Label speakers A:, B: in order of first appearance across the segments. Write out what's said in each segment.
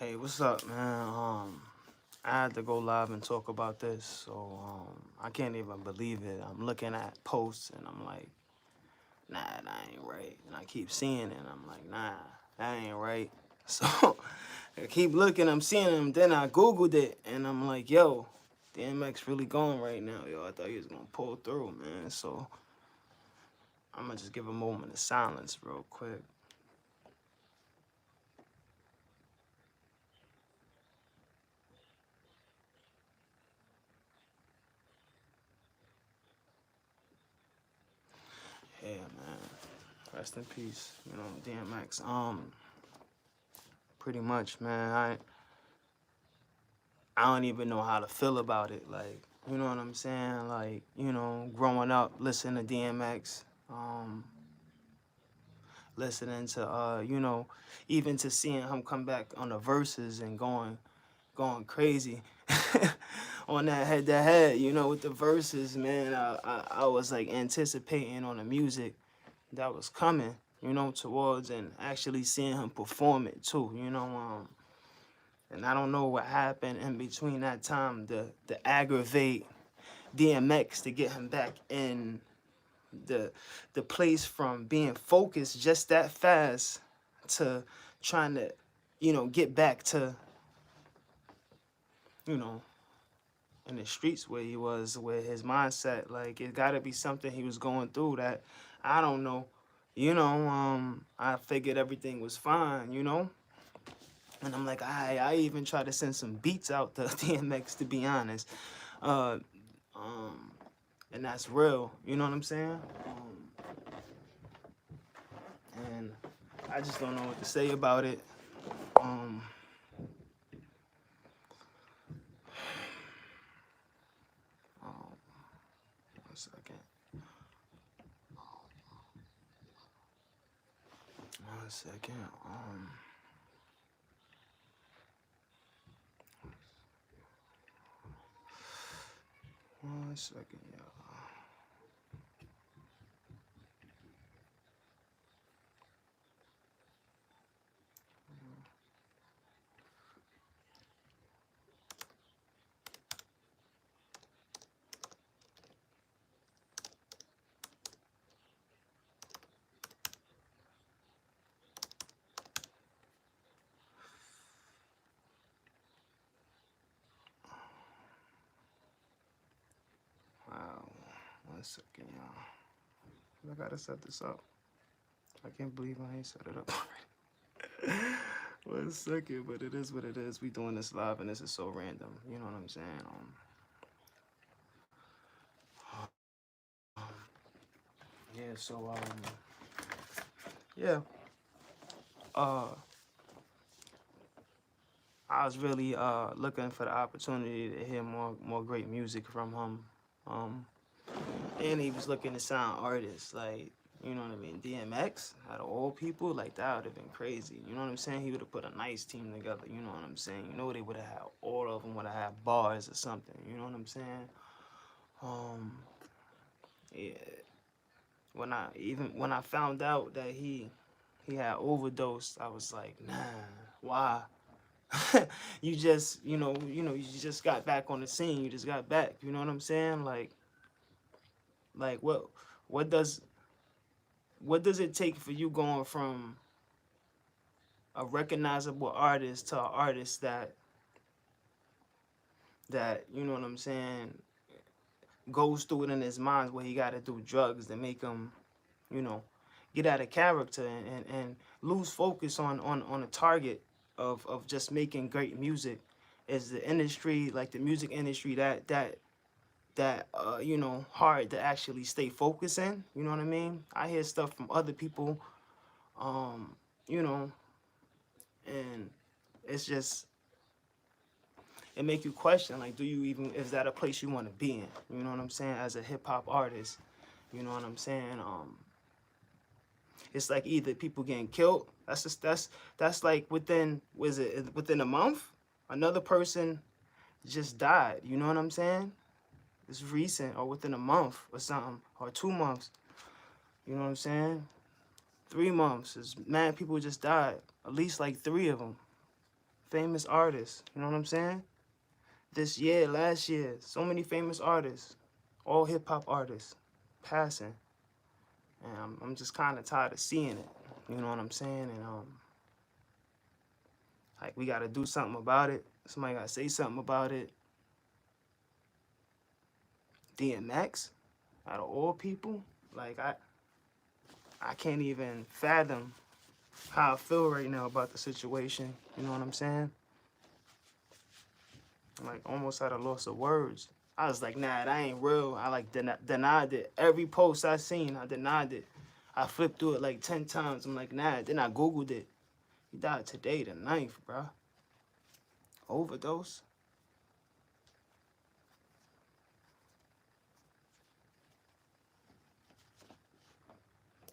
A: Hey, what's up, man? I had to go live and talk about this, so I can't even believe it. I'm looking at posts and I'm like, nah, that ain't right. And I keep seeing it and I'm like, nah, that ain't right. So I keep looking, I'm seeing them. Then I Googled it and I'm like, yo, Dmx really going right now, yo. I thought he was gonna pull through, man. So I'm gonna just give a moment of silence real quick. Yeah, man. Rest in peace, you know, DMX. Pretty much, man. I don't even know how to feel about it. Like, you know what I'm saying? Like, you know, growing up, listening to DMX, listening to, you know, even to seeing him come back on the verses and going crazy on that head-to-head, you know, with the verses, man. I was like anticipating on the music that was coming, you know, towards and actually seeing him perform it too, you know. And I don't know what happened in between that time to aggravate DMX to get him back in the place from being focused just that fast to trying to, you know, get back to, you know, in the streets where he was, where his mindset, like it gotta be something he was going through that I don't know. You know, I figured everything was fine, you know? And I'm like, I even tried to send some beats out to DMX, to be honest. Uh, um, and that's real, you know what I'm saying? And I just don't know what to say about it. Um, 1 second. 1 second. 1 second, y'all. Wow. 1 second, y'all. I gotta set this up. I can't believe I ain't set it up already. 1 second, but it is what it is. We doing this live and this is so random. You know what I'm saying? Yeah, so yeah. Uh I was really looking for the opportunity to hear more great music from him. Um and he was looking to sound artists, like, you know what I mean? DMX, out of all people, like that would have been crazy. You know what I'm saying? He would have put a nice team together, you know what I'm saying? You know, they would have had, all of them would have had bars or something, you know what I'm saying? Um yeah. When I found out that he had overdosed, I was like, nah, why? You just, you just got back on the scene. You just got back. You know what I'm saying? Like what does what does it take for you going from a recognizable artist to an artist that you know what I'm saying, goes through it in his mind where he got to do drugs to make him, you know, get out of character and lose focus on a target of just making great music. Is the industry, like the music industry, that you know, hard to actually stay focused in? You know what I mean? I hear stuff from other people, um, you know, and it's just, it make you question, like, do you even, is that a place you want to be in? You know what I'm saying? As a hip hop artist, you know what I'm saying? It's like either people getting killed. That's like within, was it within a month? Another person just died. You know what I'm saying? It's recent, or within a month or something, or 2 months. You know what I'm saying? 3 months. Is, man, people just died. At least like 3 of them. famous artists. You know what I'm saying? This year, last year, so many famous artists, all hip hop artists, passing, and I'm just kind of tired of seeing it. You know what I'm saying? And like we gotta do something about it. Somebody gotta say something about it. DMX, out of all people, like I can't even fathom how I feel right now about the situation. You know what I'm saying? I'm like almost at a loss of words. I was like, nah, that ain't real. I like denied it. Every post I seen, I denied it. I flipped through it like 10 times. I'm like, nah. Then I Googled it. He died today, the 9th, bro. Overdose.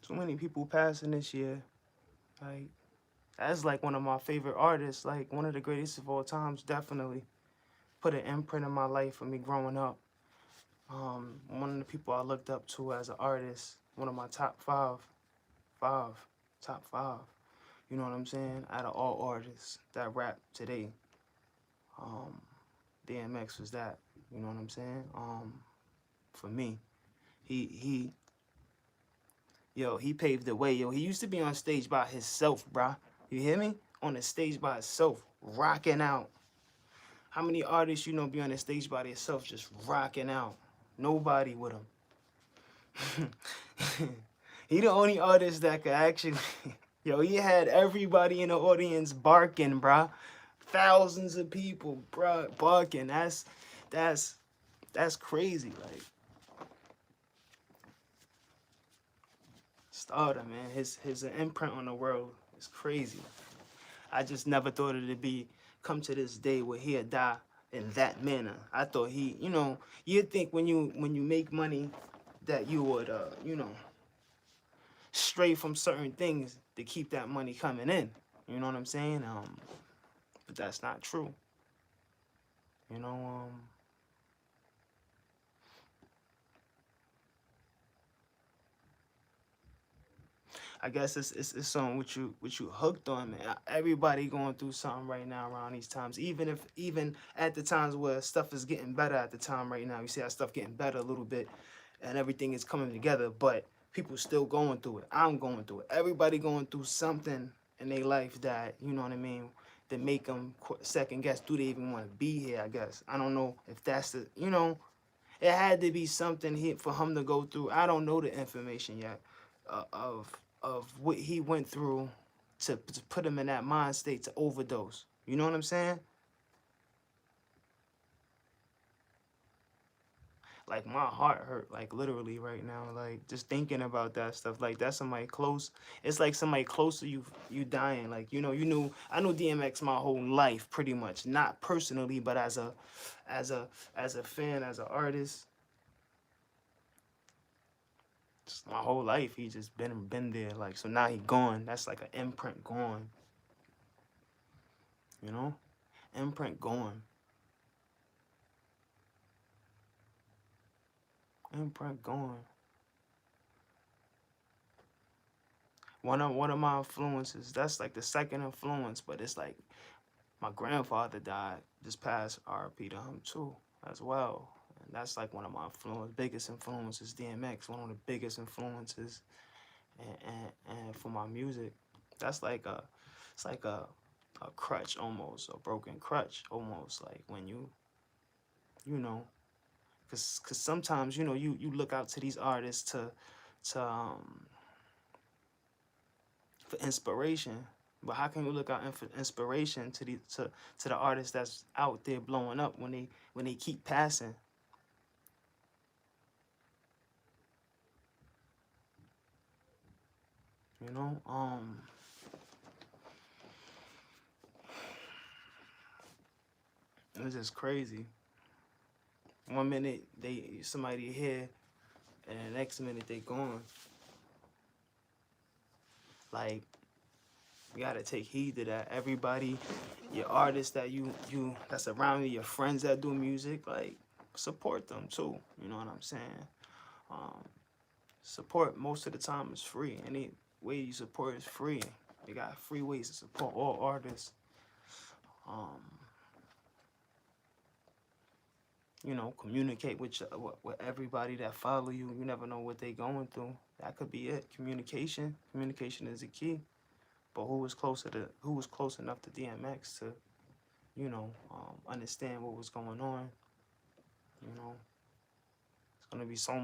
A: Too many people passing this year. Like, that's like one of my favorite artists. Like, one of the greatest of all times, definitely. Put an imprint in my life for me growing up. One of the people I looked up to as an artist, one of my top top five. You know what I'm saying? Out of all artists that rap today, DMX was that. You know what I'm saying? For me, he he paved the way. Yo, he used to be on stage by himself, bruh. You hear me? On the stage by himself, rocking out. How many artists you know be on the stage by themselves just rocking out? Nobody with him. He the only artist that could actually, yo, he had everybody in the audience barking, bruh. Thousands of people, bruh, barking. That's crazy. Like, starter, man. His imprint on the world is crazy. I just never thought it'd be come to this day where he'd die in that manner. I thought you'd think when you make money that you would stray from certain things to keep that money coming in. You know what I'm saying? But that's not true. You know, I guess it's something what you hooked on, man. Everybody going through something right now around these times. Even at the times where stuff is getting better at the time right now, you see how stuff getting better a little bit, and everything is coming together. But people still going through it. I'm going through it. Everybody going through something in their life that you know what I mean. That make them second guess. Do they even want to be here? I guess I don't know if that's the It had to be something for him to go through. I don't know the information yet of what he went through to put him in that mind state to overdose. You know what I'm saying? Like my heart hurt, like literally right now. Like just thinking about that stuff. Like that's somebody close. It's like somebody close to you dying. Like I knew DMX my whole life pretty much. Not personally, but as a fan, as an artist. Just my whole life he just been there. Like so now he gone. That's like an imprint gone. You know? Imprint gone. Imprint gone. One of my influences, that's like the second influence, but it's like my grandfather died this past RP to him too, as well. And that's like one of my biggest influences, DMX, one of the biggest influences and for my music. That's like it's like a crutch almost, a broken crutch almost, like when you know, cause sometimes, you look out to these artists to for inspiration. But how can you look out for inspiration to the artists that's out there blowing up when they keep passing? You know, it's just crazy. One minute somebody here, and the next minute they gone. Like, you gotta take heed to that. Everybody, your artists that you that's around you, your friends that do music, like support them too. You know what I'm saying? Support most of the time is free. Any way you support is free. You got free ways to support all artists. you know, communicate with everybody that follow you. You never know what they going through. That could be it. Communication is the key. But who was close enough to DMX to, you know, understand what was going on. You know, it's gonna be so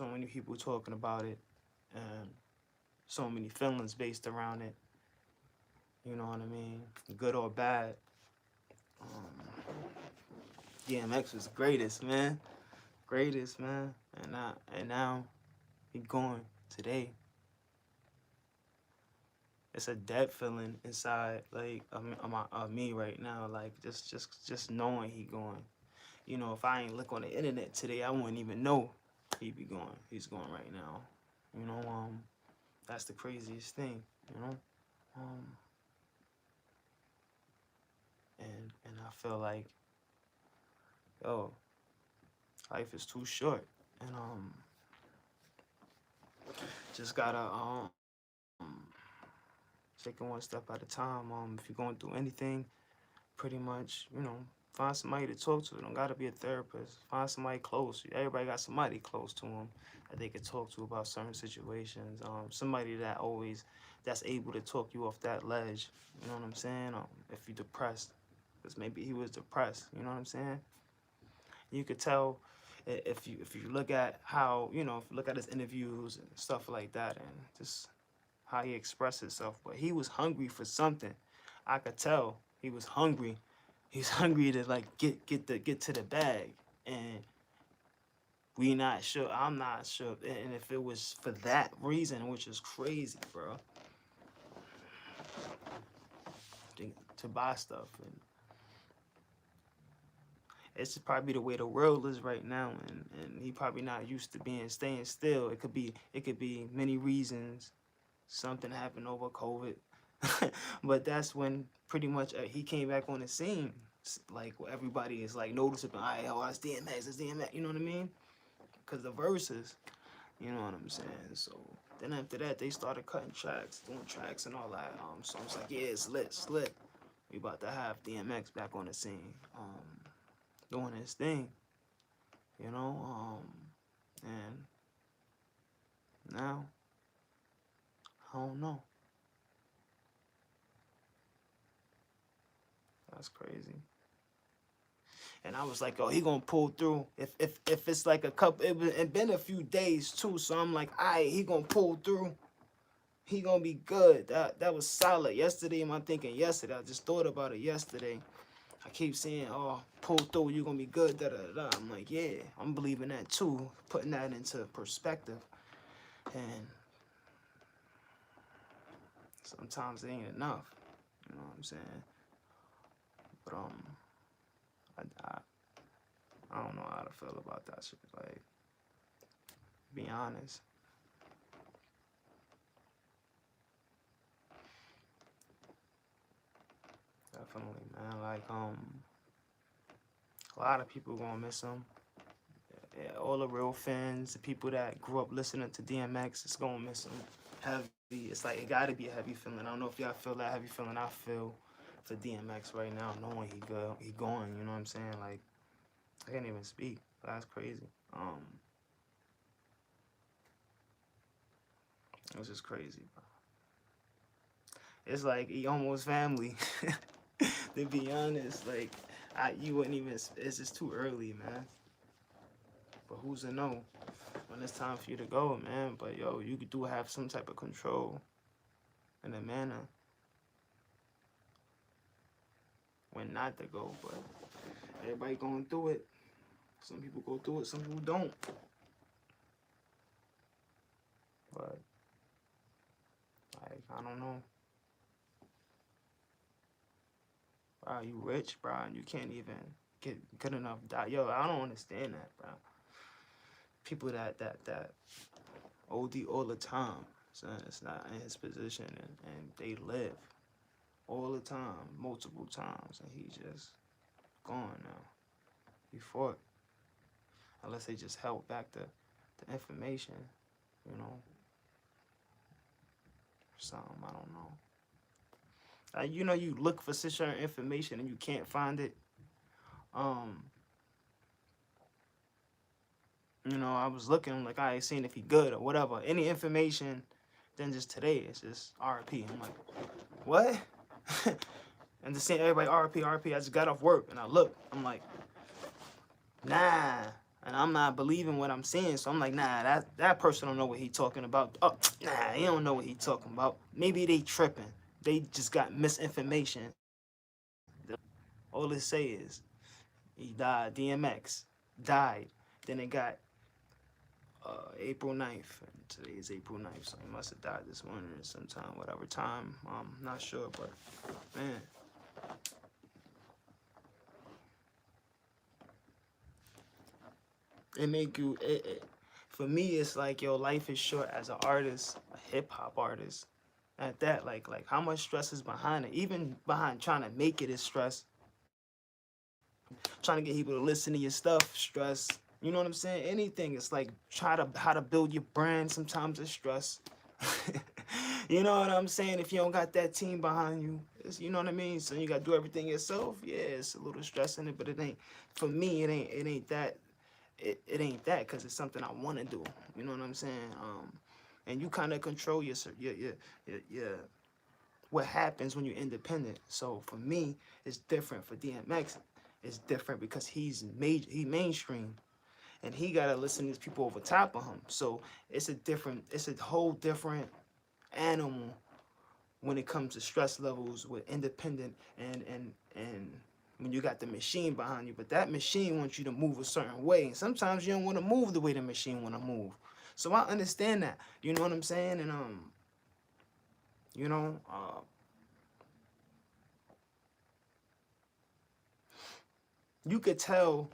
A: many people talking about it, and so many feelings based around it. You know what I mean? Good or bad. Um, DMX was greatest, man. Greatest, man. And now he gone today. It's a dead feeling inside, like of me right now. Like just knowing he gone. You know, if I ain't look on the internet today, I wouldn't even know he'd be gone. He's gone right now. You know, that's the craziest thing. You know, um, and I feel like, yo, life is too short, and just gotta take it one step at a time. If you're going through anything, pretty much, you know, find somebody to talk to. It don't gotta be a therapist. Find somebody close. Everybody got somebody close to them that they can talk to about certain situations. Somebody that's able to talk you off that ledge. You know what I'm saying? If you're depressed, because maybe he was depressed. You know what I'm saying? You could tell if you look at how, you know, if you look at his interviews and stuff like that, and just how he expressed himself. But he was hungry for something. I could tell he was hungry. He's hungry to like get to the bag, and we not sure. I'm not sure, and if it was for that reason, which is crazy, bro, to buy stuff. And it's probably the way the world is right now, and he probably not used to staying still. It could be many reasons. Something happened over COVID, but that's when pretty much he came back on the scene. Like everybody is like noticeing, all right, oh, that's DMX, that's DMX. You know what I mean? Because the verses, you know what I'm saying. So then after that, they started cutting tracks, doing tracks and all that. So it's like, yeah, it's lit, it's lit. We about to have DMX back on the scene, doing his thing. You know, and now I don't know. That's crazy. And I was like, oh, he gonna pull through. If it's like a couple, it been a few days too. So I'm like, alright, he gonna pull through. He gonna be good. That was solid. Yesterday, am I thinking yesterday? I just thought about it yesterday. I keep saying, oh, pull through, you gonna be good. Da da da. I'm like, yeah, I'm believing that too. Putting that into perspective. And sometimes it ain't enough. You know what I'm saying? But I I don't know how to feel about that shit. Like, be honest. Definitely, man. Like, a lot of people gonna miss him. Yeah, all the real fans, the people that grew up listening to DMX, it's gonna miss him heavy. It's like it gotta be a heavy feeling. I don't know if y'all feel that heavy feeling I feel for DMX right now, knowing he going. You know what I'm saying? Like, I can't even speak. That's crazy. It's just crazy, bro. It's like he almost family. To be honest, like you wouldn't even. It's just too early, man. But who's to know when it's time for you to go, man? But yo, you do have some type of control in a manner when not to go. But everybody going through it. Some people go through it, some people don't. But like, I don't know. Bro, you rich, bro, and you can't even get good enough. Yo, I don't understand that, bro. People that OD all the time, son, it's not in his position, and they live all the time, multiple times, and he just gone now. He fought, unless they just held back the information, you know, something, I don't know. You know, you look for certain information and you can't find it. Um, You know, I was looking, I'm like, I ain't seen if he good or whatever. Any information, then just today, it's just RP. I'm like, what? And just seeing everybody RP, RP. I just got off work and I look. I'm like, nah. And I'm not believing what I'm seeing. So I'm like, nah, that person don't know what he talking about. Oh, nah, he don't know what he talking about. Maybe they tripping. They just got misinformation. All they say is, he died. DMX died. Then it got April 9th. And today is April 9th. So he must have died this morning or sometime, whatever time. Not sure, but man. It make you, for me, it's like, yo, life is short as an artist, a hip-hop artist. At that, like how much stress is behind it? Even behind trying to make it is stress. Trying to get people to listen to your stuff, stress. You know what I'm saying? Anything. It's like how to build your brand. Sometimes it's stress. You know what I'm saying? If you don't got that team behind you, you know what I mean? So you got to do everything yourself. Yeah, it's a little stress in it, but it ain't, for me, it ain't that. It ain't that, because it's something I want to do. You know what I'm saying? And you kind of control your what happens when you're independent. So for me, it's different. For DMX, it's different because he's mainstream, and he gotta listen to these people over top of him. So it's a whole different animal when it comes to stress levels with independent and when you got the machine behind you. But that machine wants you to move a certain way, and sometimes you don't want to move the way the machine want to move. So I understand that. You know what I'm saying? And you know, you could tell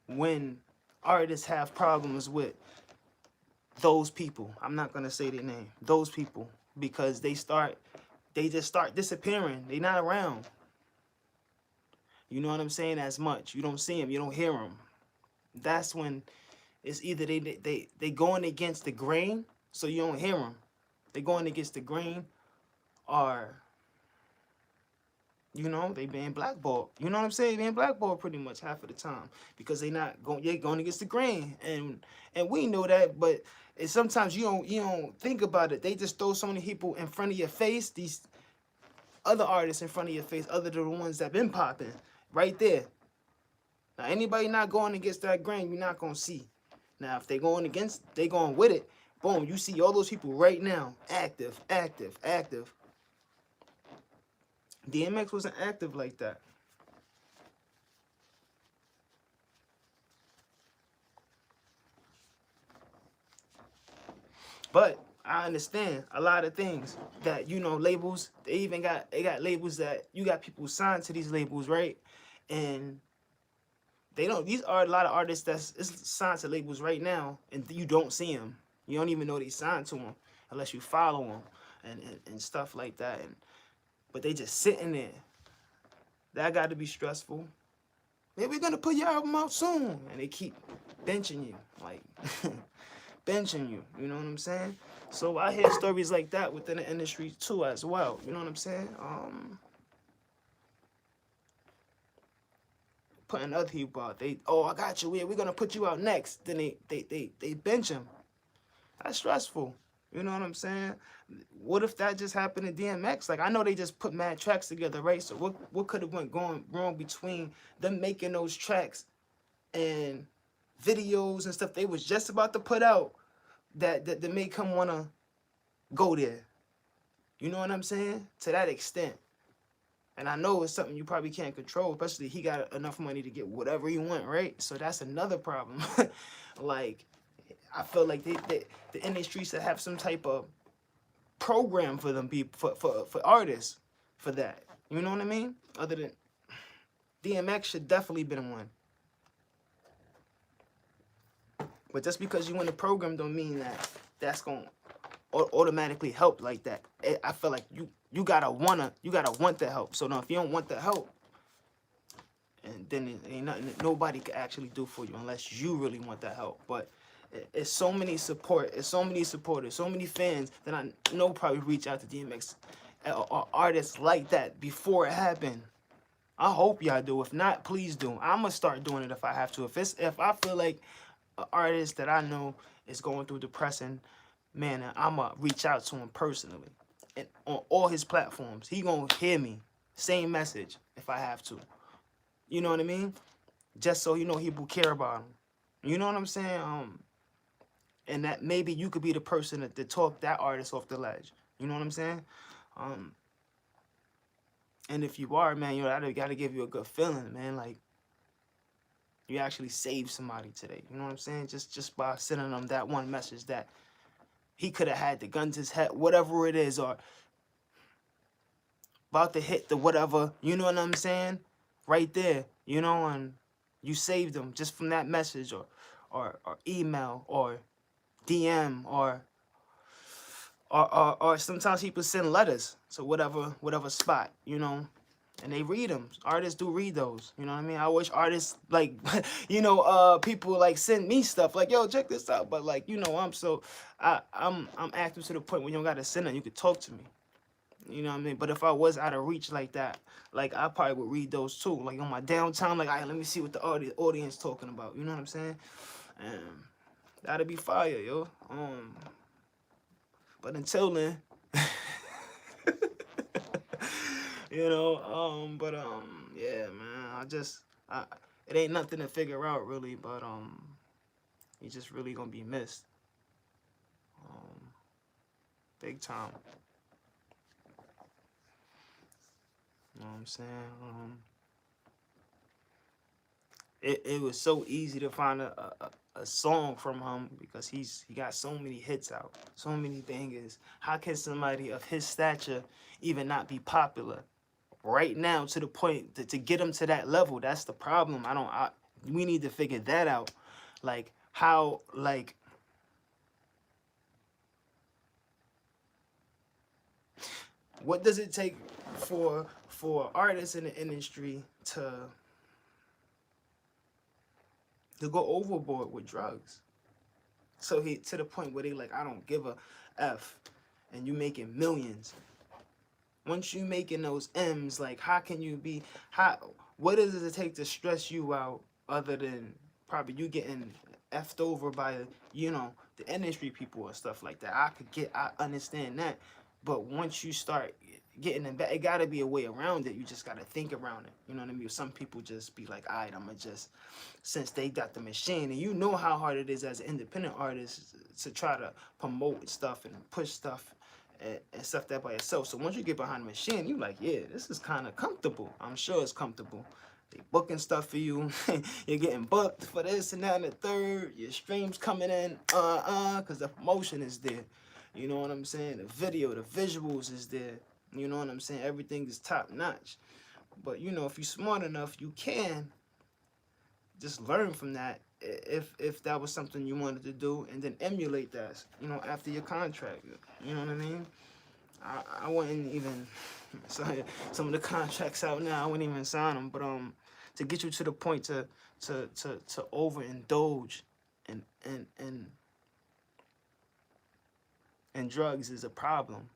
A: when artists have problems with those people. I'm not gonna say their name. Those people, because they just start disappearing. They not around. You know what I'm saying? As much. You don't see them. You don't hear them. That's when it's either they going against the grain, so you don't hear them. They going against the grain, or you know, they being blackballed. You know what I'm saying? Being blackballed pretty much half of the time because they not going. They're going against the grain, and we know that. But sometimes you don't think about it. They just throw so many people in front of your face. These other artists in front of your face, other than the ones that been popping, right there. Now anybody not going against that grain, you're not gonna see. Now if they going with it. Boom, you see all those people right now, active. DMX wasn't active like that. But I understand a lot of things that, you know, labels, they got labels that you got people signed to these labels, right? And these are a lot of artists that's signed to labels right now, and you don't see them. You don't even know they signed to them unless you follow them and stuff like that. But they just sitting there. That got to be stressful. Yeah, we're going to put your album out soon. And they keep benching you. Like, benching you. You know what I'm saying? So I hear stories like that within the industry too as well. You know what I'm saying? Putting other people out. I got you. We're going to put you out next. Then they bench him. That's stressful. You know what I'm saying? What if that just happened to DMX? Like, I know they just put mad tracks together, right? So what could have gone wrong between them making those tracks and videos and stuff they was just about to put out that make him want to go there? You know what I'm saying? To that extent. And I know it's something you probably can't control, especially he got enough money to get whatever he want, right? So that's another problem. Like, I feel like the industry should have some type of program for them people, for artists, for that. You know what I mean? Other than DMX should definitely been one. But just because you in the program don't mean that that's gonna automatically help like that. I feel like you gotta want the help. So now if you don't want the help, and then it ain't nothing that nobody can actually do for you unless you really want that help. But it's so many supporters, so many fans that I know probably reach out to DMX or artists like that before it happened. I hope y'all do. If not, please do. I'm gonna start doing it if I have to. If I feel like an artist that I know is going through depression, man, I'm gonna reach out to him personally and on all his platforms. He gonna hear me. Same message if I have to. You know what I mean? Just so you know people care about him. You know what I'm saying? And that maybe you could be the person to talk that artist off the ledge. You know what I'm saying? And if you are, man, you know, that gotta give you a good feeling, man. Like you actually saved somebody today. You know what I'm saying? Just by sending them that one message that he could have had the gun to his head, whatever it is, or about to hit the whatever. You know what I'm saying? Right there, you know, and you saved them just from that message, or email, or DM, or sometimes people send letters to whatever spot, you know, and they read them. Artists do read those, you know what I mean? I wish artists, like, you know, people like send me stuff like, yo, check this out. But like, you know, I'm active to the point where you don't gotta send it. You could talk to me, you know what I mean? But if I was out of reach like that, like I probably would read those too, like on my downtime. Like, all right, let me see what the audience talking about. You know what I'm saying? And that'd be fire, yo. But until then, you know, yeah, man, it ain't nothing to figure out really, but he's just really gonna be missed, big time. You know what I'm saying? It was so easy to find a song from him because he got so many hits out, so many bangers. How can somebody of his stature even not be popular right now to the point to get him to that level? That's the problem. We need to figure that out. Like how, like, what does it take for artists in the industry to go overboard with drugs? So he to the point where they like, I don't give a F, and you making millions. Once you making those M's, like how can you be what does it take to stress you out other than probably you getting effed over by, you know, the industry people or stuff like that? I understand that. But once you start getting in back, it gotta be a way around it. You just gotta think around it. You know what I mean? Some people just be like, all right, I'ma just, since they got the machine, and you know how hard it is as an independent artist to try to promote stuff and push stuff and stuff that by yourself. So once you get behind the machine, you like, yeah, this is kind of comfortable. I'm sure it's comfortable. They booking stuff for you. You're getting booked for this and that and the third. Your streams coming in, because the promotion is there. You know what I'm saying? The video, the visuals is there. You know what I'm saying? Everything is top notch. But you know, if you're smart enough, you can just learn from that. If that was something you wanted to do, and then emulate that, you know, after your contract. You know what I mean? I wouldn't even sign some of the contracts out now. I wouldn't even sign them. But to get you to the point to overindulge and drugs is a problem.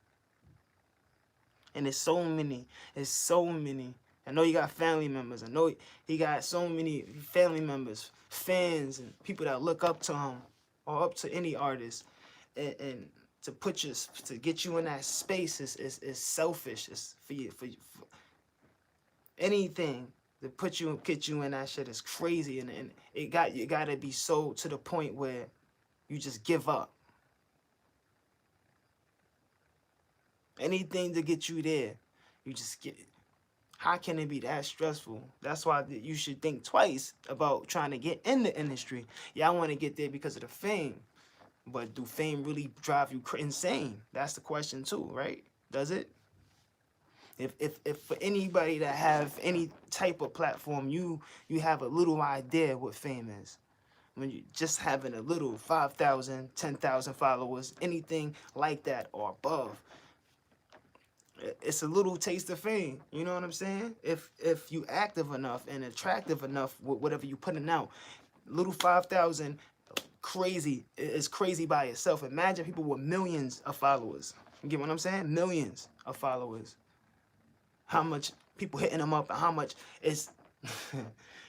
A: And it's so many. I know you got family members. I know he got so many family members, fans, and people that look up to him or up to any artist. And to get you in that space is selfish. It's for anything to get you in that shit is crazy. And you gotta be so to the point where you just give up. Anything to get you there, you just get. How can it be that stressful? That's why you should think twice about trying to get in the industry. Yeah, I want to get there because of the fame, but do fame really drive you insane? That's the question too, right? Does it? If for anybody that have any type of platform, you have a little idea what fame is. When you just having a little 5,000, 10,000 followers, anything like that or above, it's a little taste of fame. You know what I'm saying? If you active enough and attractive enough with whatever you putting out, little 5,000 crazy is crazy by itself. Imagine people with millions of followers. You get what I'm saying? Millions of followers. How much people hitting him up, and how much it's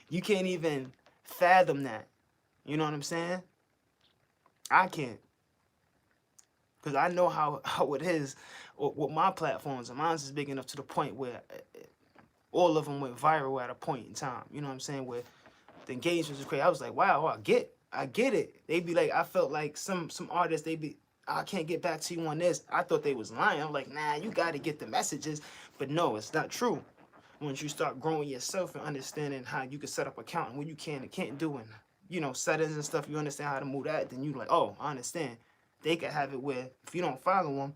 A: you can't even fathom that. You know what I'm saying? I can't, because I know how it is with my platforms, and mine's is big enough to the point where all of them went viral at a point in time. You know what I'm saying? Where the engagements was crazy. I was like, wow, I get it. They be like, I felt like some artists, they be, I can't get back to you on this. I thought they was lying. I'm like, nah, you got to get the messages. But no, it's not true. Once you start growing yourself and understanding how you can set up account and what you can and can't do, and you know, settings and stuff, you understand how to move that, then you like, oh, I understand. They can have it where if you don't follow them,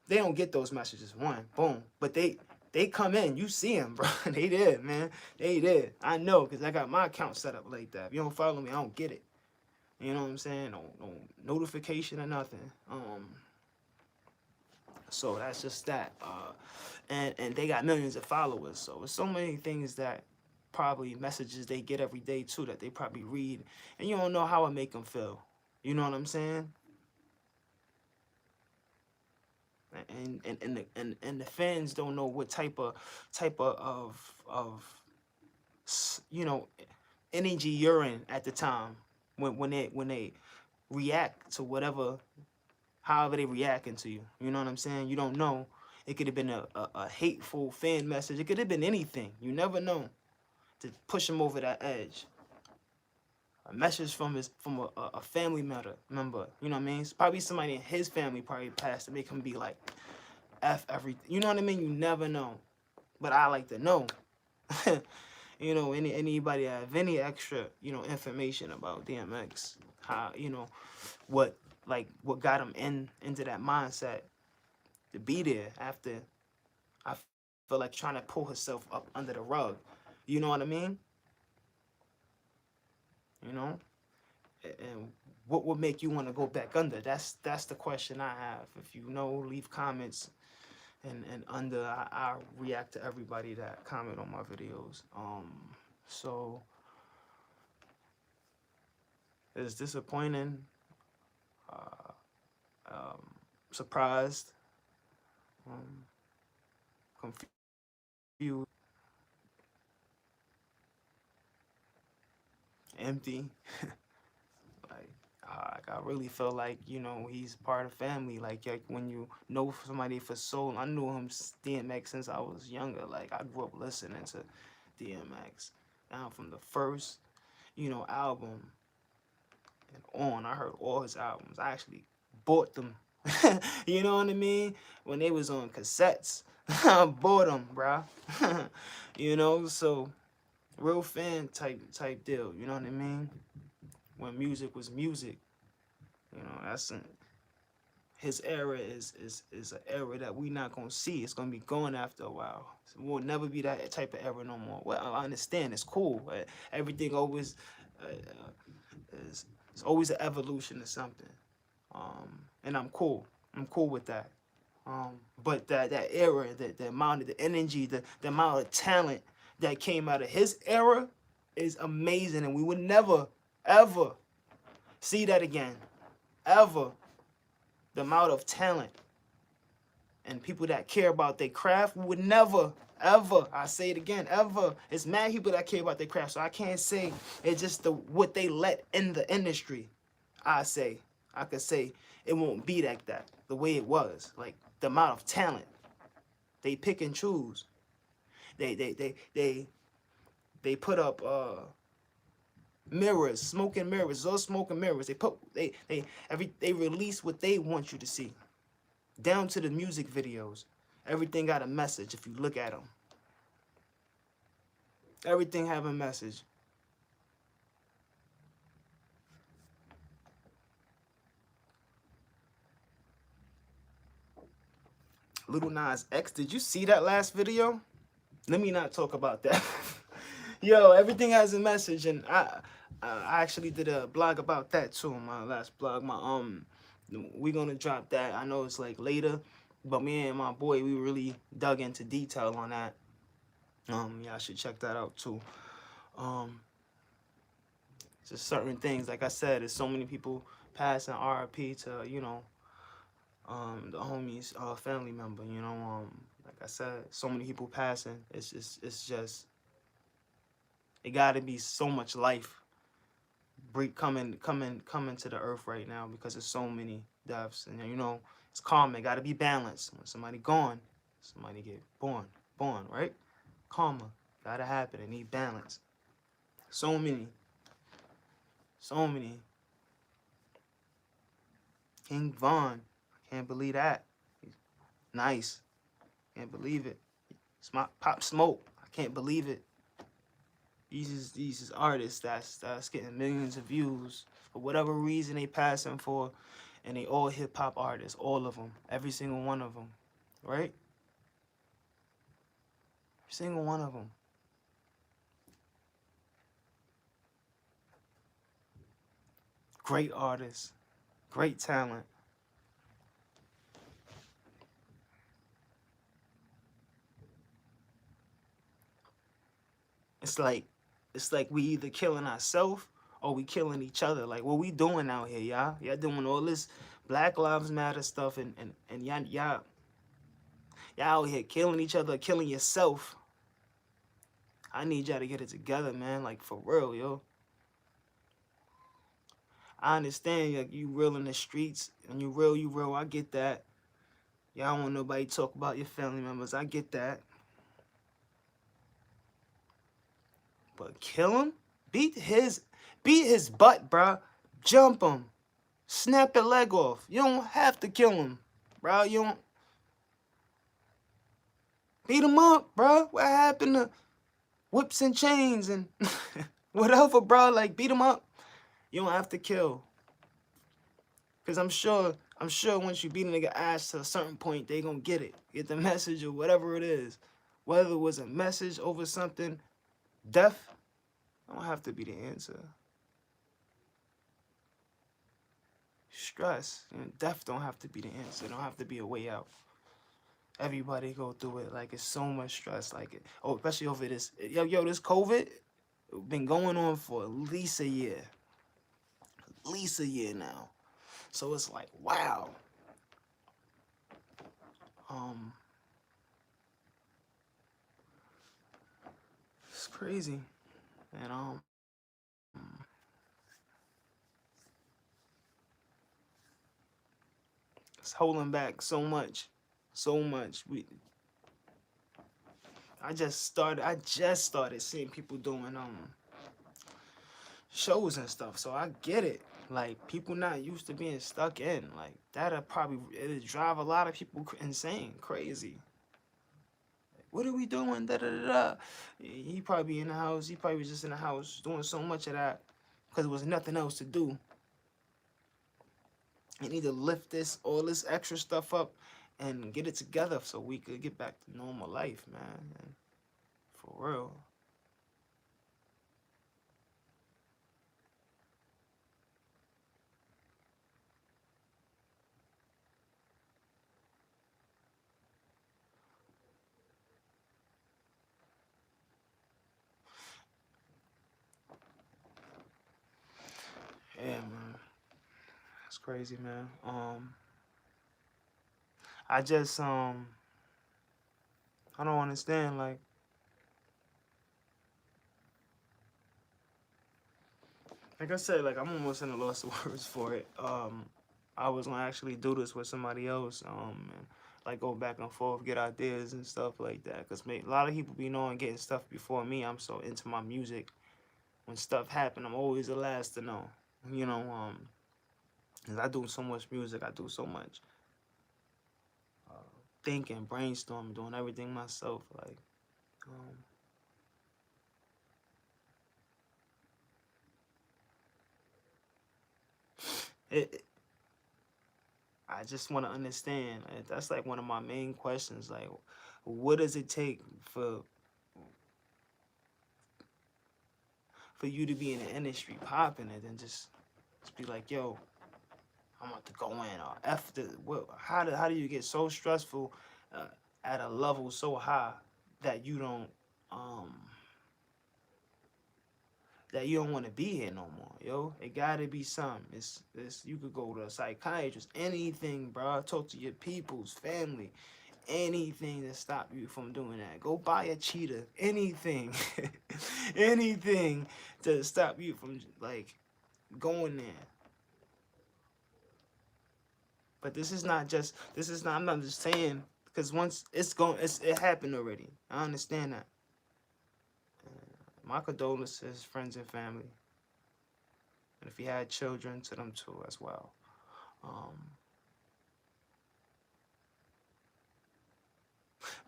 A: they don't get those messages. One, boom. But they come in, you see them, bro. They did, man. They did. I know, because I got my account set up like that. If you don't follow me, I don't get it. You know what I'm saying? No notification or nothing. So that's just that. And they got millions of followers. So it's so many things that probably messages they get every day too that they probably read, and you don't know how it make them feel. You know what I'm saying? And the fans don't know what type of you know, energy you're in at the time when they react to whatever, however they reacting to you. You know what I'm saying? You don't know. It could have been a hateful fan message. It could have been anything. You never know, to push him over that edge. A message from a family member. You know what I mean? It's probably somebody in his family probably passed to make him be like, F everything. You know what I mean? You never know. But I like to know. You know, anybody have any extra, you know, information about DMX, how, you know, what got him into that mindset to be there after, I feel like, trying to pull herself up under the rug. You know what I mean? You know? And what would make you want to go back under? That's the question I have. If you know, leave comments. And under, I react to everybody that comment on my videos. So it's disappointing, surprised, confused, empty. I really feel like, you know, he's part of family. Like when you know somebody for so long, I knew him, DMX, since I was younger. Like, I grew up listening to DMX. Now from the first, you know, album and on, I heard all his albums. I actually bought them. You know what I mean? When they was on cassettes, I bought them, bruh. You know, so real fan type deal. You know what I mean? When music was music, you know, that's his era is an era that we not gonna see. It's gonna be gone after a while. So we'll never be that type of era no more. Well, I understand, it's cool, but everything always it's always an evolution of something. And I'm cool with that. But that era, the amount of the energy, the amount of talent that came out of his era is amazing, and we would never ever see that again, ever. The amount of talent and people that care about their craft, we would never ever, I say it again, ever. It's mad people that care about their craft, so I can't say it's just what they let in the industry. I could say it won't be like that, the way it was. Like, the amount of talent, they pick and choose. They put up mirrors, smoking mirrors, those smoking mirrors. They release what they want you to see, down to the music videos. Everything got a message. If you look at them, everything have a message. Little Nas X, did you see that last video? Let me not talk about that. Yo, everything has a message, and I actually did a blog about that too. My last blog, we gonna drop that. I know it's like later, but me and my boy, we really dug into detail on that. Y'all should check that out too. Just certain things, like I said, there's so many people passing RIP to, you know, the homie's family member, you know, Like I said, so many people passing. It's just it got to be so much life coming to the earth right now because there's so many deaths, and you know it's karma. It got to be balanced. When somebody gone, somebody get born, right? Karma gotta happen. It need balance. So many, so many. King Von, I can't believe that. Nice, can't believe it. Pop Smoke, I can't believe it. These is artists that's getting millions of views for whatever reason they passing for, and they all hip hop artists, all of them, every single one of them, right? Every single one of them. Great artists, great talent. It's like we either killing ourselves or we killing each other. Like what we doing out here, y'all? Y'all doing all this Black Lives Matter stuff, and y'all out here killing each other, killing yourself. I need y'all to get it together, man. Like for real, yo. I understand like you real in the streets and you real. I get that. Y'all don't want nobody to talk about your family members. I get that. But kill him? Beat his butt, bruh. Jump him. Snap your leg off. You don't have to kill him, bro. You don't beat him up, bro. What happened to whips and chains and whatever, bro? Like beat him up. You don't have to kill. Cause I'm sure once you beat a nigga ass to a certain point, they gonna get the message or whatever it is. Whether it was a message over something, death don't have to be the answer. Stress, you know, death don't have to be the answer. It don't have to be a way out. Everybody go through it. Like it's so much stress. Like it, oh, especially over this. Yo, this COVID been going on for at least a year. At least a year now. So it's like, wow. It's crazy. And it's holding back so much. So much. I just started seeing people doing shows and stuff. So I get it. Like people not used to being stuck in. Like that'll probably it'll drive a lot of people insane, crazy. What are we doing? Da da da da. He probably in the house. He probably was just in the house doing so much of that because there was nothing else to do. You need to lift all this extra stuff up and get it together so we could get back to normal life, man. And for real. Yeah, man. That's crazy, man. I just I don't understand like I said, like I'm almost in a loss of words for it. I was gonna actually do this with somebody else, and like go back and forth, get ideas and stuff like that. Cause a lot of people be knowing getting stuff before me. I'm so into my music. When stuff happen, I'm always the last to know. You know, 'cause I do so much music, I do so much thinking, brainstorming, doing everything myself. Like, um, it I just want to understand. That's like one of my main questions. Like, what does it take for you to be in the industry popping it and just be like, yo, I'm about to go in or F the what? How do you get so stressful at a level so high that you don't um want to be here no more, yo? It gotta be something. It's you could go to a psychiatrist, anything, bro. Talk to your people's family, anything to stop you from doing that. Go buy a cheetah. Anything. Anything to stop you from, like, going there. But this is not, I'm not just saying, because once it happened already. I understand that. My condolences, friends and family. And if you had children, to them too as well.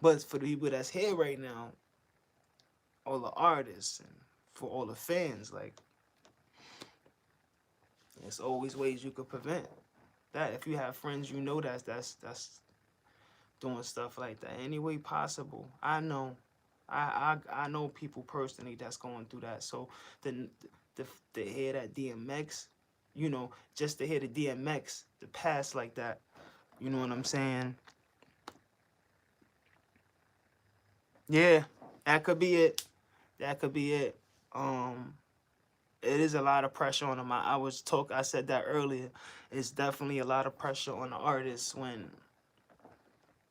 A: But for the people that's here right now, all the artists, and for all the fans, like, there's always ways you could prevent that. If you have friends, you know that's doing stuff like that any way possible. I know people personally that's going through that. So to hear that DMX, you know, just to hear the DMX, the past like that, you know what I'm saying? Yeah, that could be it. That could be it. It is a lot of pressure on them. I said that earlier. It's definitely a lot of pressure on the artists when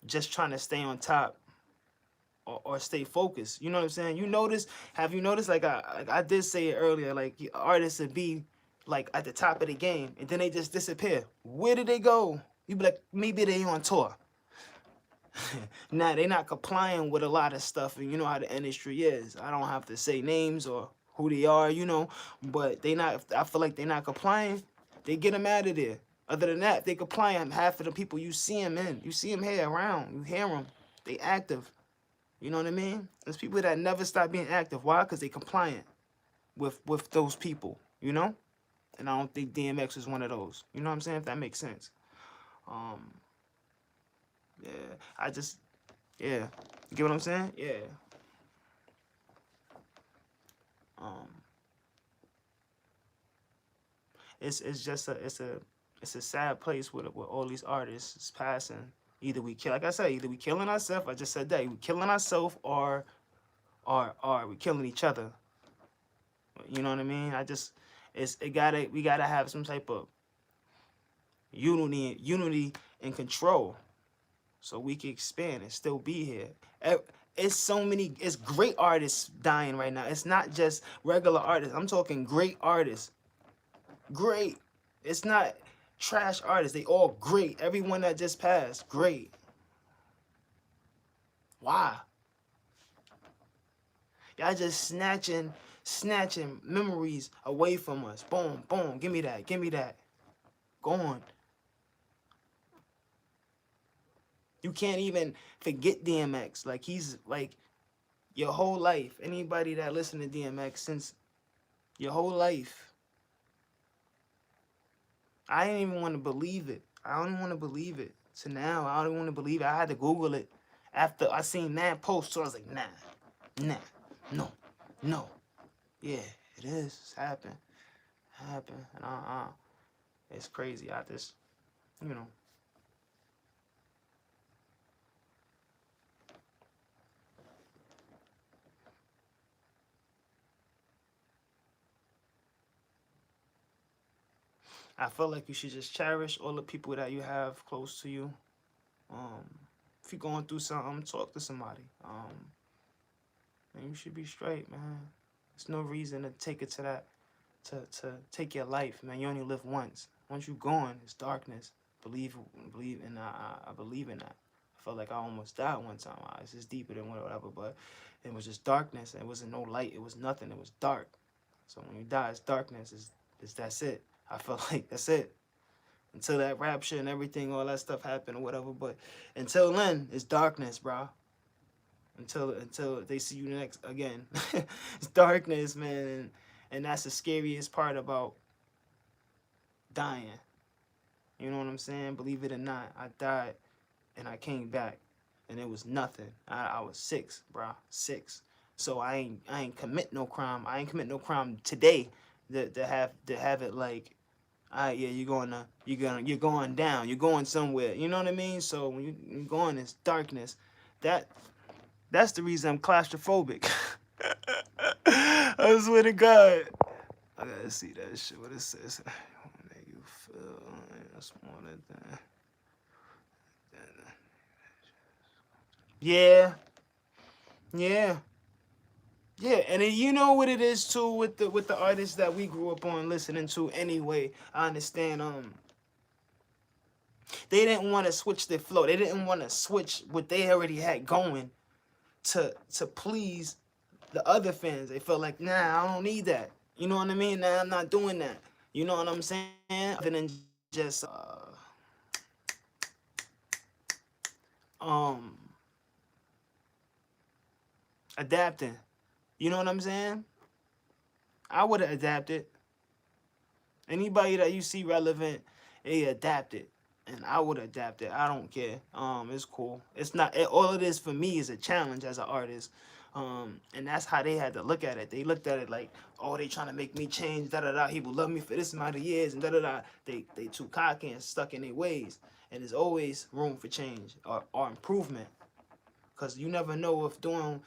A: just trying to stay on top or stay focused. You know what I'm saying? Have you noticed, like I did say it earlier, like artists would be like at the top of the game and then they just disappear. Where did they go? You be like, maybe they on tour. Nah, they not complying with a lot of stuff, and you know how the industry is. I don't have to say names or who they are, you know, but I feel like they not complying. They get them out of there. Other than that, they complying. Half of the people you see them here around, you hear them, they active. You know what I mean? There's people that never stop being active. Why? Because they compliant with those people, you know? And I don't think DMX is one of those. You know what I'm saying? If that makes sense. Yeah, yeah. You get what I'm saying? Yeah. It's a sad place with all these artists passing. Either we kill, like I said, either we killing ourselves. I just said that we killing ourselves, or we killing each other. You know what I mean? We gotta have some type of unity and control, so we can expand and still be here. It's great artists dying right now. It's not just regular artists. I'm talking great artists. Great. It's not trash artists. They all great. Everyone that just passed, great. Why? Y'all just snatching memories away from us. Boom, boom. Give me that. Give me that. Go on. You can't even forget DMX. Like, he's like your whole life. Anybody that listen to DMX since your whole life. I didn't even want to believe it. I don't even want to believe it. So now I don't want to believe it. I had to Google it after I seen that post. So I was like, nah, no. Yeah, it is. It's happened. And it's crazy. I just, you know. I feel like you should just cherish all the people that you have close to you. If you're going through something, talk to somebody. And you should be straight, man. There's no reason to take it to that, to take your life, man. You only live once. Once you're gone, it's darkness. Believe, and I believe in that. I felt like I almost died one time. It's just deeper than whatever, but it was just darkness. It wasn't no light. It was nothing. It was dark. So when you die, it's darkness. That's it. I felt like that's it. Until that rapture and everything, all that stuff happened or whatever. But until then, it's darkness, bro. Until they see you next again. It's darkness, man. And that's the scariest part about dying. You know what I'm saying? Believe it or not, I died and I came back and it was nothing. I was 6, bro. 6. So I ain't commit no crime. I ain't commit no crime today to have it like, all right, yeah, you're going down. You're going somewhere. You know what I mean? So when you're going, it's darkness. That's the reason I'm claustrophobic. I swear to God. I gotta see that shit. What it says. Make you feel that's more than Yeah, yeah, yeah. And then you know what it is too with the artists that we grew up on listening to anyway. I understand. They didn't want to switch their flow. They didn't want to switch what they already had going to please the other fans. They felt like, nah, I don't need that. You know what I mean? Nah, I'm not doing that. You know what I'm saying? Other than just um adapting. You know what I'm saying? I would have adapted. Anybody that you see relevant, they adapted. And I would adapt it. I don't care. It's cool. It's not all it is for me is a challenge as an artist. And that's how they had to look at it. They looked at it like, oh, they trying to make me change, da da da. He will love me for this amount of years, and da da da. They too cocky and stuck in their ways. And there's always room for change or improvement. Cause you never know if doing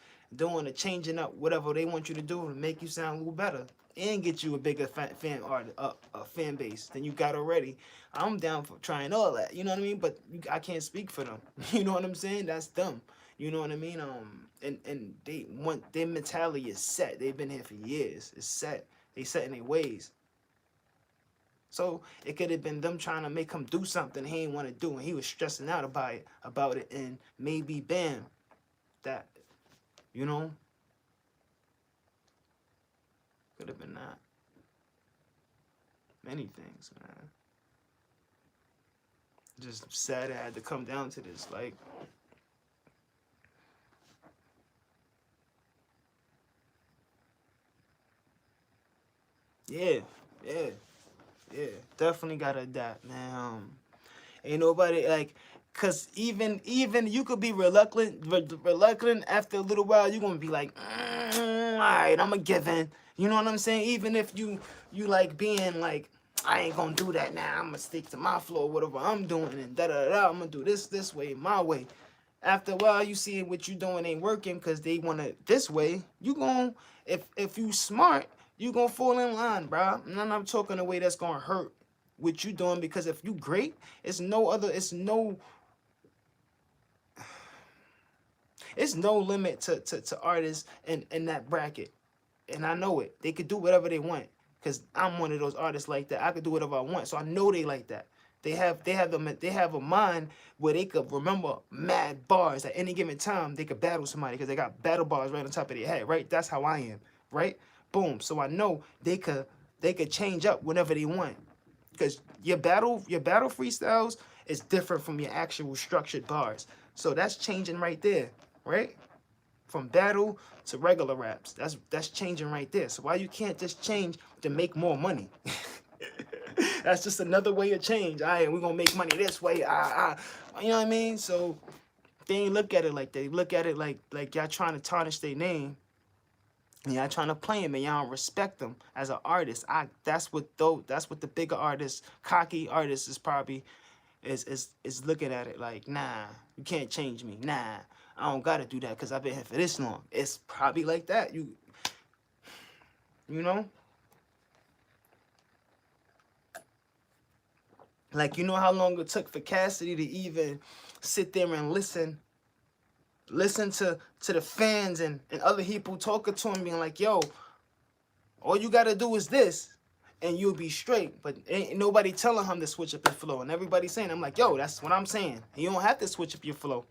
A: a changing up whatever they want you to do to make you sound a little better and get you a bigger fan base than you got already. I'm down for trying all that. You know what I mean? But I can't speak for them. You know what I'm saying? That's them. You know what I mean? And they want their mentality is set. They've been here for years. It's set. They set in their ways. So it could have been them trying to make him do something he didn't want to do, and he was stressing out about it, and maybe bam, that, you know, could have been that. Many things, man. Just sad it had to come down to this. Like, yeah, yeah, yeah. Definitely gotta adapt, man. Ain't nobody like, cause even you could be reluctant after a little while. You're gonna be like, all right, I'm a give in. You know what I'm saying? Even if you like being like, I ain't gonna do that now. I'm gonna stick to my flow, whatever I'm doing, and da da da. I'm gonna do this way, my way. After a while, you see what you doing ain't working because they want it this way. You gon' if you smart, you gonna fall in line, bro. And I'm not talking a way that's gonna hurt what you doing, because if you great, it's no limit to artists in that bracket. And I know it. They could do whatever they want. Cause I'm one of those artists like that. I could do whatever I want. So I know they like that. They have a mind where they could remember mad bars at any given time. They could battle somebody because they got battle bars right on top of their head, right? That's how I am, right? Boom. So I know they could change up whenever they want. Because your battle freestyles is different from your actual structured bars. So that's changing right there, right? From battle to regular raps. That's changing right there. So why you can't just change to make more money? That's just another way of change. All right, we're gonna make money this way. You know what I mean? So they ain't look at it like that. They look at it like y'all trying to tarnish their name. And y'all trying to play him, and y'all don't respect them as an artist. That's what the bigger artists, cocky artists is probably is looking at it like, nah, you can't change me. Nah, I don't gotta do that because I've been here for this long. It's probably like that. You know? Like, you know how long it took for Cassidy to even sit there and listen to the fans and other people talking to him, being like, yo, all you gotta do is this and you'll be straight. But ain't nobody telling him to switch up his flow. And everybody saying, I'm like, yo, that's what I'm saying. You don't have to switch up your flow.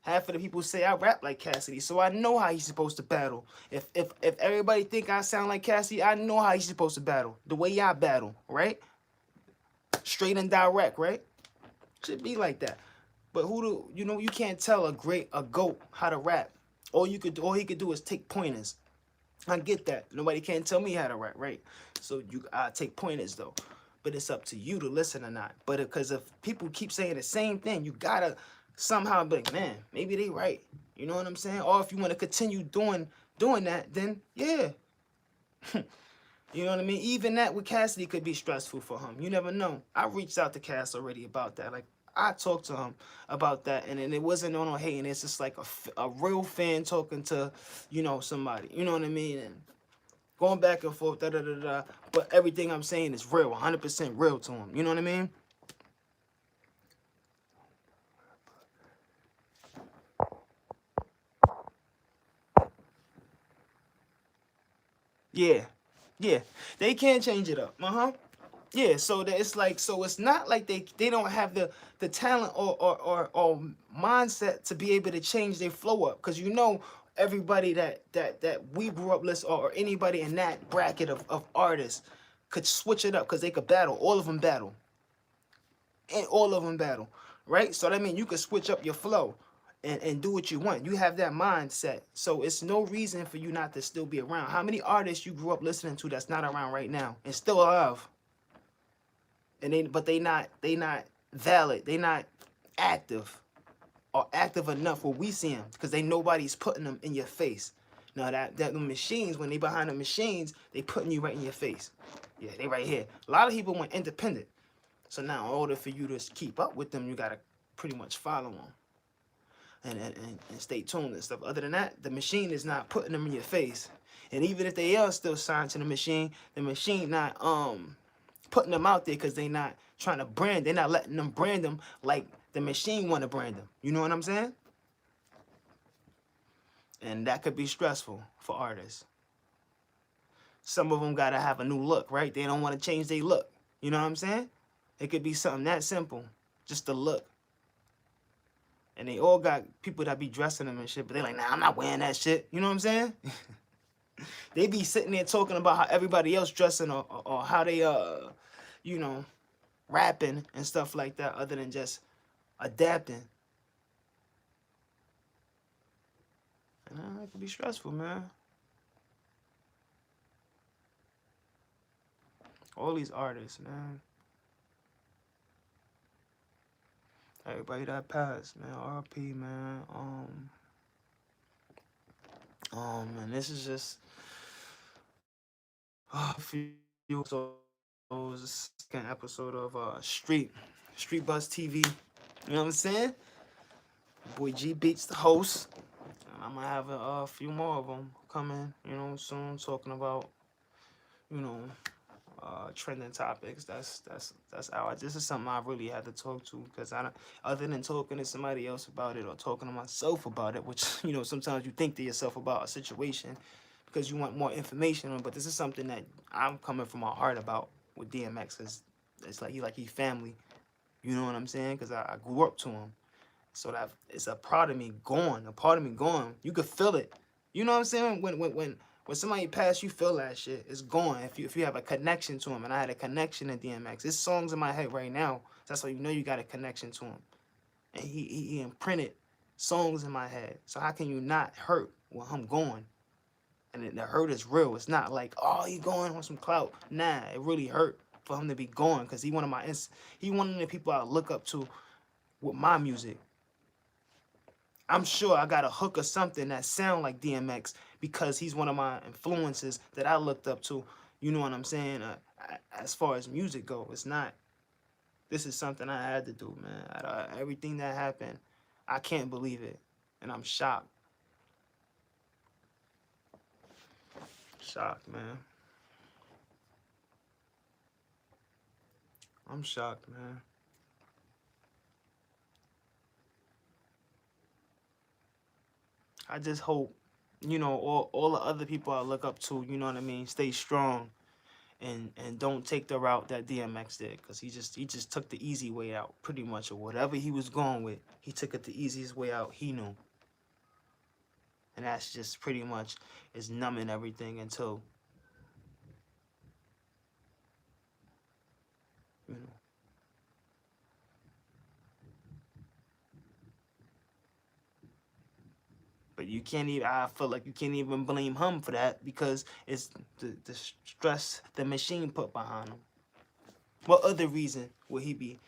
A: Half of the people say I rap like Cassidy, so I know how he's supposed to battle. If everybody think I sound like Cassidy, I know how he's supposed to battle. The way I battle, right? Straight and direct, right? Should be like that. But you can't tell a goat how to rap. All he could do is take pointers. I get that. Nobody can tell me how to rap, right? So I take pointers though. But it's up to you to listen or not. But because if people keep saying the same thing, you gotta somehow be like, man, maybe they right. You know what I'm saying? Or if you want to continue doing that, then yeah. You know what I mean? Even that with Cassidy could be stressful for him. You never know. I reached out to Cass already about that. Like, I talked to him about that, and it wasn't on no hating. It's just like a real fan talking to, somebody. You know what I mean? And going back and forth, da da da da. But everything I'm saying is real, 100% real to him. You know what I mean? Yeah, yeah, they can change it up. Yeah, so that it's like, so it's not like they don't have the talent or mindset to be able to change their flow up, because you know everybody that we grew up listening, or anybody in that bracket of artists could switch it up, because they could battle. All of them battle, and all of them battle, right? So that means you could switch up your flow and do what you want. You have that mindset, so it's no reason for you not to still be around. How many artists you grew up listening to that's not around right now and still alive? And they not valid, they not active, or active enough where we see them, because they nobody's putting them in your face. Now that the machines, when they behind the machines, they putting you right in your face. Yeah, they right here. A lot of people went independent, so now in order for you to keep up with them, you gotta pretty much follow them and stay tuned and stuff. Other than that, the machine is not putting them in your face. And even if they are still signed to the machine not putting them out there, because they not trying to brand. They're not letting them brand them like the machine want to brand them. You know what I'm saying? And that could be stressful for artists. Some of them got to have a new look, right? They don't want to change their look. You know what I'm saying? It could be something that simple, just the look. And they all got people that be dressing them and shit, but they like, nah, I'm not wearing that shit. You know what I'm saying? They be sitting there talking about how everybody else dressing, or how they you know, rapping and stuff like that, other than just adapting. And it can be stressful, man. All these artists, man. Everybody that passed, man. RP, man. And this is just a few episodes, the second episode of Street Buzz TV. You know what I'm saying? Boy G Beats the host. And I'm gonna have a few more of them coming, you know, soon, talking about, you know, trending topics. That's how this is something I really had to talk to, because I don't, other than talking to somebody else about it or talking to myself about it, which, you know, sometimes you think to yourself about a situation because you want more information on, but this is something that I'm coming from my heart about with DMX, because it's like he family. You know what I'm saying? Because I grew up to him. So that it's a part of me gone. A part of me gone. You could feel it. You know what I'm saying? When somebody pass, you feel that shit. It's gone. If you have a connection to him, and I had a connection to DMX. His songs in my head right now. That's why you know you got a connection to him. And he imprinted songs in my head. So how can you not hurt when I'm gone? And the hurt is real. It's not like, oh, he going on some clout. Nah, it really hurt for him to be gone, because he one of the people I look up to with my music. I'm sure I got a hook or something that sound like DMX, because he's one of my influences that I looked up to. You know what I'm saying? As far as music go, it's not. This is something I had to do, man. Everything that happened, I can't believe it, and I'm shocked. Shocked, man. I'm shocked, man. I just hope, you know, all the other people I look up to, you know what I mean, stay strong, and don't take the route that DMX did, because he just took the easy way out, pretty much, or whatever he was going with. He took it the easiest way out he knew, and that's just pretty much is numbing everything until, you know. But you can't even. I feel like you can't even blame him for that, because it's the stress the machine put behind him. What other reason would he be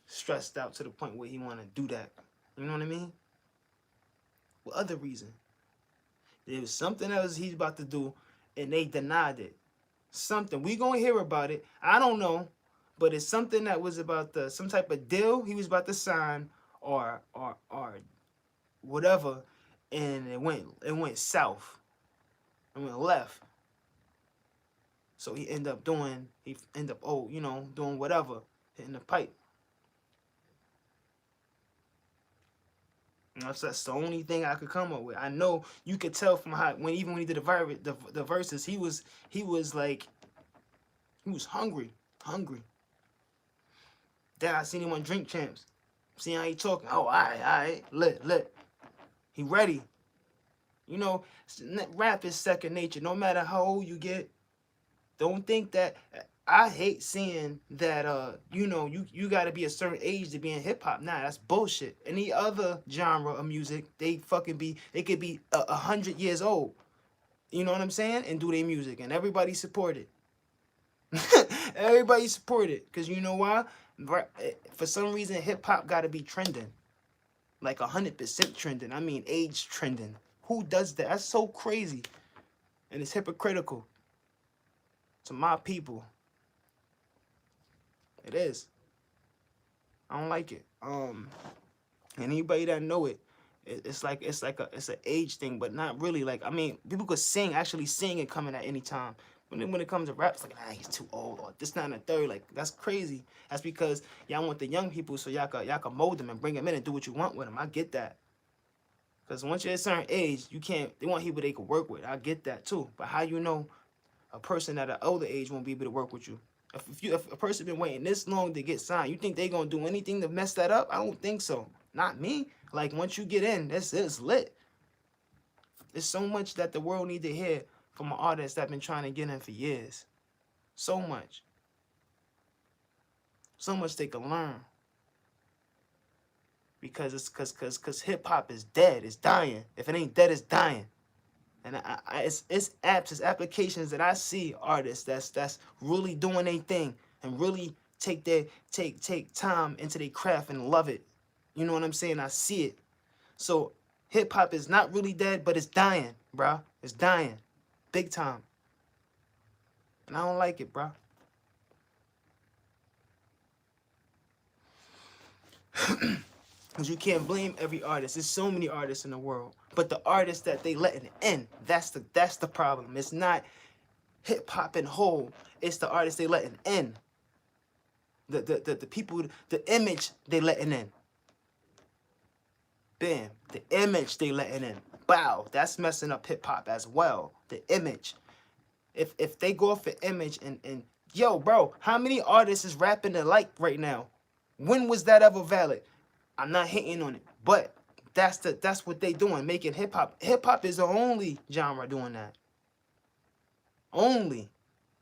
A: stressed out to the point where he want to do that? You know what I mean? What other reason? There was something else he's about to do, and they denied it. Something we gonna hear about it. I don't know, but it's something that was about some type of deal he was about to sign, or whatever, and it went south. It went left. So he end up doing whatever, hitting the pipe. That's the only thing I could come up with. I know you could tell from how when even when he did the verses, he was like he was hungry, hungry. Then I seen him on Drink Champs. See how he talking? Oh, all right, lit. He ready. You know, rap is second nature. No matter how old you get, don't think that. I hate seeing that. You know, you got to be a certain age to be in hip hop. Nah, that's bullshit. Any other genre of music, they could be 100 years old. You know what I'm saying? And do their music, and everybody support it. Everybody support it, cause you know why? For some reason, hip hop got to be trending, like 100% trending. I mean, age trending. Who does that? That's so crazy, and it's hypocritical to my people. It is. I don't like it. And anybody that know it, it's an age thing, but not really. Like, I mean, people could actually sing and come in at any time. When it comes to rap, it's like, he's too old, or this, not and the third. Like, that's crazy. That's because y'all want the young people, so y'all can mold them and bring them in and do what you want with them. I get that. Because once you're at a certain age, you can't. They want people they can work with. I get that too. But how you know a person at an older age won't be able to work with you? If a person been waiting this long to get signed, you think they gonna do anything to mess that up? I don't think so. Not me. Like, once you get in, it's lit. There's so much that the world need to hear from an artist that been trying to get in for years. So much. So much they can learn. Because it's hip hop is dead. It's dying. If it ain't dead, it's dying. And it's apps, it's applications that I see artists that's really doing their thing and really take time into their craft and love it. You know what I'm saying? I see it. So hip hop is not really dead, but it's dying, bro. It's dying, big time. And I don't like it, bro. Because you can't blame every artist. There's so many artists in the world. But the artists that they letting in, that's the problem. It's not hip hop in whole. It's the artists they letting in. The people, the image they letting in. Bam. The image they letting in. Wow. That's messing up hip hop as well. The image. If they go off the image and yo, bro, how many artists is rapping alike right now? When was that ever valid? I'm not hating on it, but that's what they doing, making hip hop. Hip hop is the only genre doing that. Only.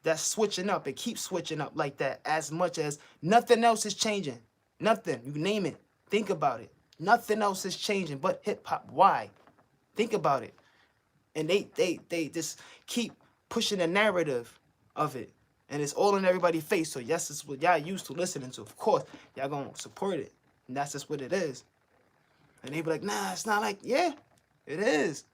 A: That's switching up. It keeps switching up like that, as much as nothing else is changing. Nothing. You name it. Think about it. Nothing else is changing but hip hop. Why? Think about it. And they just keep pushing the narrative of it. And it's all in everybody's face. So yes, it's what y'all used to listening to. Of course, y'all gonna support it. And that's just what it is. And they be like, nah, it's not like, yeah, it is.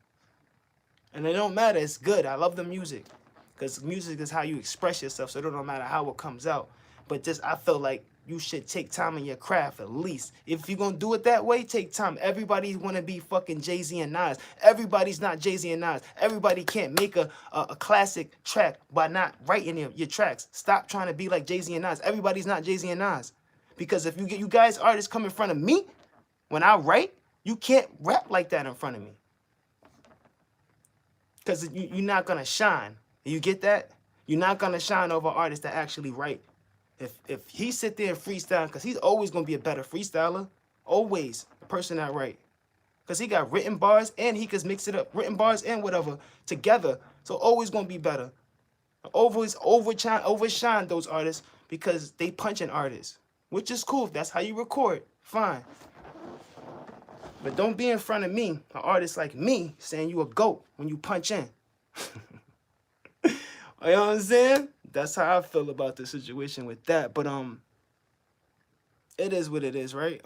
A: And it don't matter. It's good. I love the music. Because music is how you express yourself. So it don't matter how it comes out. But just, I feel like you should take time in your craft at least. If you're going to do it that way, take time. Everybody want to be fucking Jay-Z and Nas. Everybody's not Jay-Z and Nas. Everybody can't make a classic track by not writing your tracks. Stop trying to be like Jay-Z and Nas. Everybody's not Jay-Z and Nas. Because if you guys artists come in front of me, when I write, you can't rap like that in front of me. Because you're not going to shine. You get that? You're not going to shine over artists that actually write. If he sit there and freestyle, because he's always going to be a better freestyler. Always. The person that write. Because he got written bars and he can mix it up. Written bars and whatever together. So always going to be better. Always overshine those artists because they punching artists. Which is cool. If that's how you record, fine. But don't be in front of me, an artist like me, saying you a GOAT when you punch in. You know what I'm saying? That's how I feel about the situation with that. But it is what it is, right?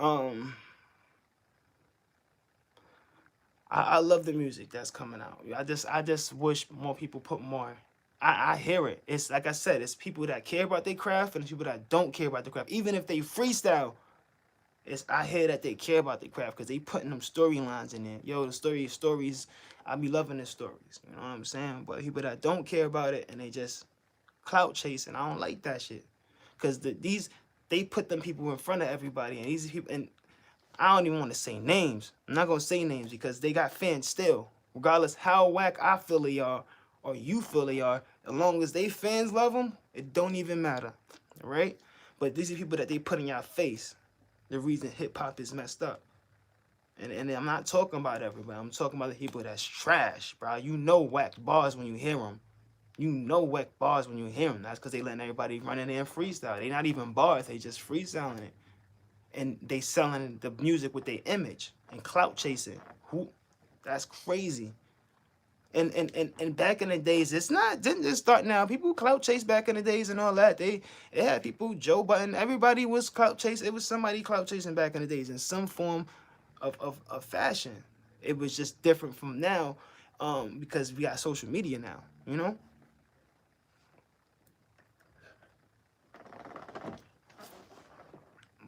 A: I love the music that's coming out. I just wish more people put more. I hear it. It's like I said, it's people that care about their craft and people that don't care about the craft. Even if they freestyle, I hear that they care about their craft because they putting them storylines in there. Yo, the stories, I be loving the stories. You know what I'm saying? But people that don't care about it and they just clout chasing, I don't like that shit. Because they put them people in front of everybody, and these people, and I don't even want to say names. I'm not gonna say names because they got fans still. Regardless how whack I feel they are or you feel they are, as long as they fans love them, it don't even matter, right? But these are people that they put in your face. The reason hip hop is messed up. And I'm not talking about everybody. I'm talking about the people that's trash, bro. You know whack bars when you hear them. You know whack bars when you hear them. That's because they letting everybody run in there and freestyle. They not even bars. They just freestyling it. And they selling the music with their image and clout chasing. Who? That's crazy. And back in the days, didn't just start now. People clout chase back in the days and all that. They had people, Joe Button, everybody was clout chase. It was somebody clout chasing back in the days in some form of fashion. It was just different from now, because we got social media now, you know?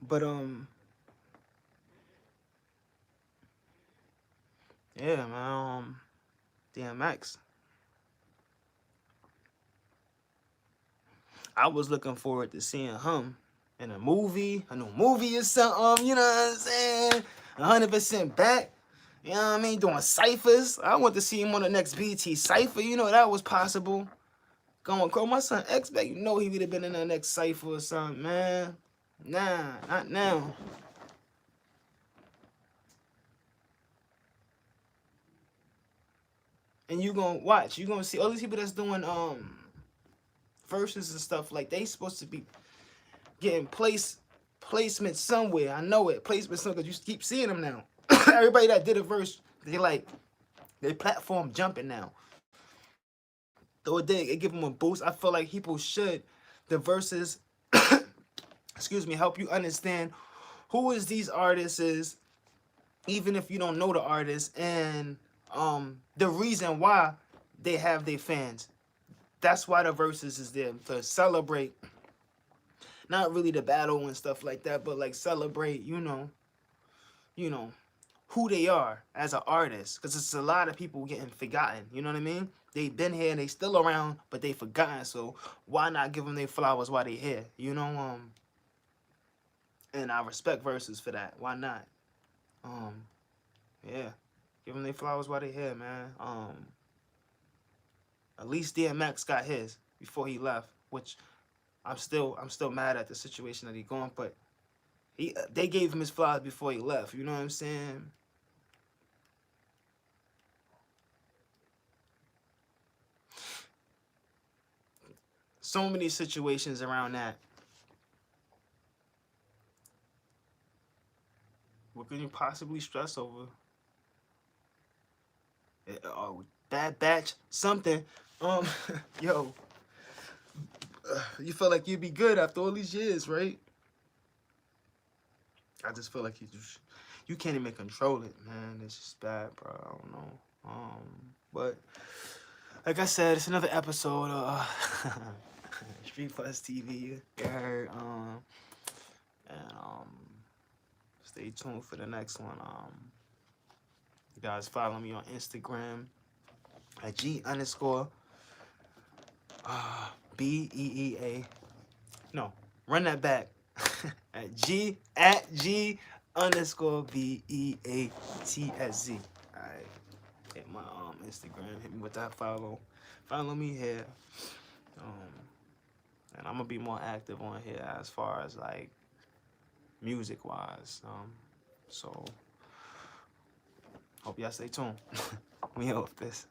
A: But yeah, man, DMX. I was looking forward to seeing him in a movie, a new movie or something, you know what I'm saying? 100% back. You know what I mean? Doing ciphers. I want to see him on the next BT cipher. You know that was possible. Going call my son X back. You know he would have been in the next cipher or something, man. Nah, not now. And you gonna watch. You gonna see all these people that's doing verses and stuff, like they supposed to be getting placement somewhere. I know it. Placement somewhere, because you keep seeing them now. Everybody that did a verse, they platform jumping now. Though it give them a boost. I feel like people should, the verses, excuse me, help you understand who is these artists is, even if you don't know the artist, and the reason why they have their fans. That's why the verses is there, to celebrate, not really the battle and stuff like that, but like celebrate, you know, who they are as an artist. Because it's a lot of people getting forgotten, you know what I mean? They've been here and they still around, but they forgotten. So why not give them their flowers while they here, you know? And I respect verses for that. Why not? Yeah, give them their flowers while they here, man. At least DMX got his before he left, which I'm still mad at the situation that he going, but they gave him his flowers before he left. You know what I'm saying? So many situations around that. What can you possibly stress over? Bad batch, something. Yo, you feel like you'd be good after all these years, right? I just feel like you can't even control it, man. It's just bad, bro. I don't know. But like I said, it's another episode of Street Buzz TV. You heard. And stay tuned for the next one. You guys follow me on Instagram at G_BEEA. No, run that back. at G_BEATSZ. Alright. Hit my Instagram. Hit me with that follow. Follow me here. And I'm gonna be more active on here as far as like music wise. So hope y'all stay tuned. We off this.